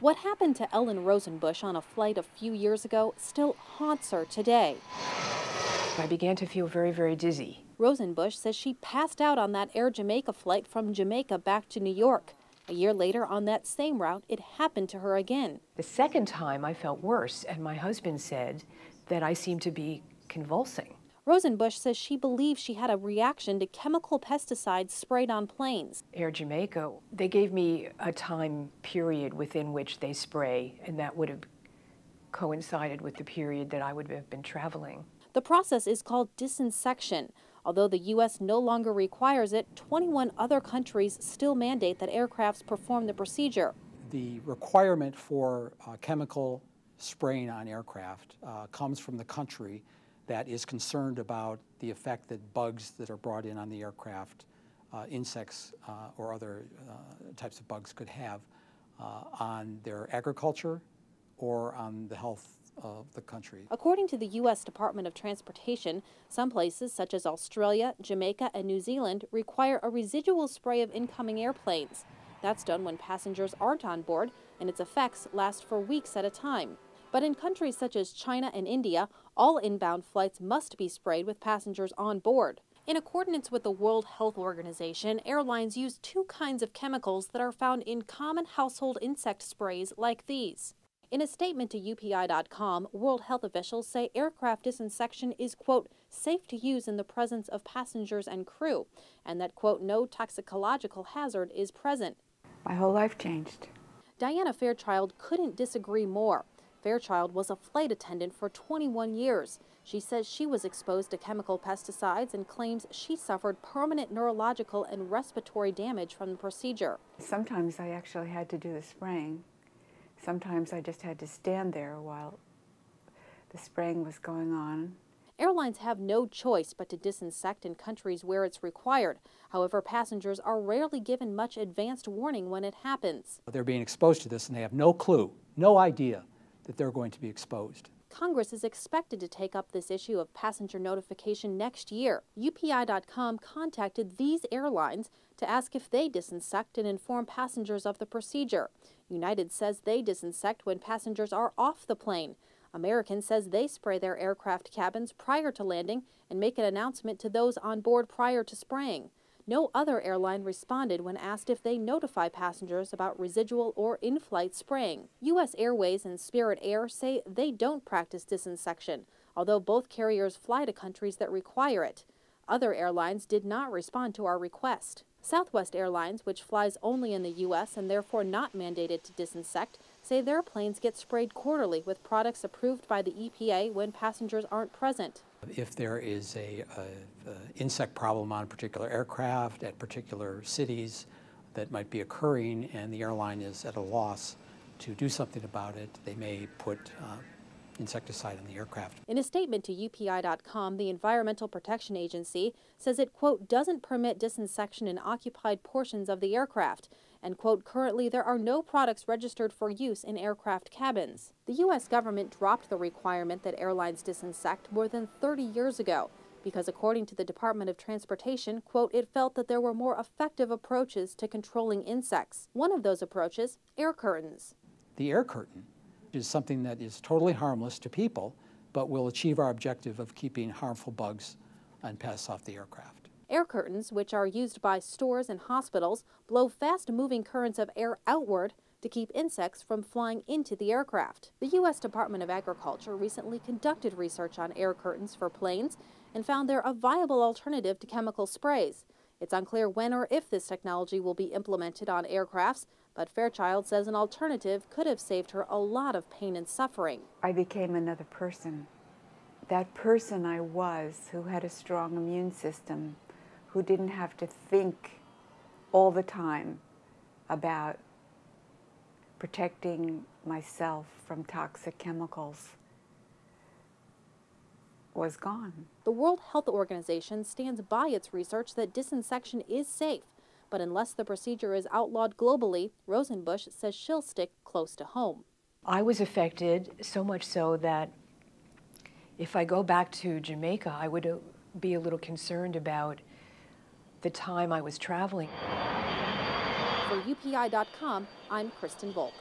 What happened to Ellen Rosenbush on a flight a few years ago still haunts her today. I began to feel very, very dizzy. Rosenbush says she passed out on that Air Jamaica flight from Jamaica back to New York. A year later, on that same route, it happened to her again. The second time I felt worse, and my husband said that I seemed to be convulsing. Rosenbush says she believes she had a reaction to chemical pesticides sprayed on planes. Air Jamaica, they gave me a time period within which they spray, and that would have coincided with the period that I would have been traveling. The process is called disinsection. Although the U.S. no longer requires it, 21 other countries still mandate that aircrafts perform the procedure. The requirement for chemical spraying on aircraft comes from the country that is concerned about the effect that bugs that are brought in on the aircraft, insects or other types of bugs could have on their agriculture or on the health of the country. According to the U.S. Department of Transportation, some places such as Australia, Jamaica, and New Zealand require a residual spray of incoming airplanes. That's done when passengers aren't on board, and its effects last for weeks at a time. But in countries such as China and India, all inbound flights must be sprayed with passengers on board. In accordance with the World Health Organization, airlines use two kinds of chemicals that are found in common household insect sprays like these. In a statement to UPI.com, World Health officials say aircraft disinsection is, quote, safe to use in the presence of passengers and crew, and that, quote, no toxicological hazard is present. My whole life changed. Diana Fairchild couldn't disagree more. Fairchild was a flight attendant for 21 years. She says she was exposed to chemical pesticides and claims she suffered permanent neurological and respiratory damage from the procedure. Sometimes I actually had to do the spraying. Sometimes I just had to stand there while the spraying was going on. Airlines have no choice but to disinfect in countries where it's required. However, passengers are rarely given much advanced warning when it happens. They're being exposed to this and they have no clue, no idea that they're going to be exposed. Congress is expected to take up this issue of passenger notification next year. UPI.com contacted these airlines to ask if they disinsect and inform passengers of the procedure. United says they disinsect when passengers are off the plane. American says they spray their aircraft cabins prior to landing and make an announcement to those on board prior to spraying. No other airline responded when asked if they notify passengers about residual or in-flight spraying. U.S. Airways and Spirit Air say they don't practice disinsection, although both carriers fly to countries that require it. Other airlines did not respond to our request. Southwest Airlines, which flies only in the U.S. and therefore not mandated to disinfect, say their planes get sprayed quarterly with products approved by the EPA when passengers aren't present. If there is a insect problem on a particular aircraft at particular cities that might be occurring and the airline is at a loss to do something about it, they may put insecticide on the aircraft. In a statement to UPI.com, the Environmental Protection Agency says it, quote, doesn't permit disinsection in occupied portions of the aircraft, and, quote, currently there are no products registered for use in aircraft cabins. The U.S. government dropped the requirement that airlines disinfect more than 30 years ago because, according to the Department of Transportation, quote, it felt that there were more effective approaches to controlling insects. One of those approaches, air curtains. The air curtain is something that is totally harmless to people, but will achieve our objective of keeping harmful bugs and pests off the aircraft. Air curtains, which are used by stores and hospitals, blow fast-moving currents of air outward to keep insects from flying into the aircraft. The U.S. Department of Agriculture recently conducted research on air curtains for planes and found they're a viable alternative to chemical sprays. It's unclear when or if this technology will be implemented on aircrafts, but Fairchild says an alternative could have saved her a lot of pain and suffering. I became another person. That person I was, who had a strong immune system, who didn't have to think all the time about protecting myself from toxic chemicals, was gone. The World Health Organization stands by its research that disinsection is safe, but unless the procedure is outlawed globally, Rosenbush says she'll stick close to home. I was affected so much so that if I go back to Jamaica, I would be a little concerned about the time I was traveling. For UPI.com, I'm Kristen Volk.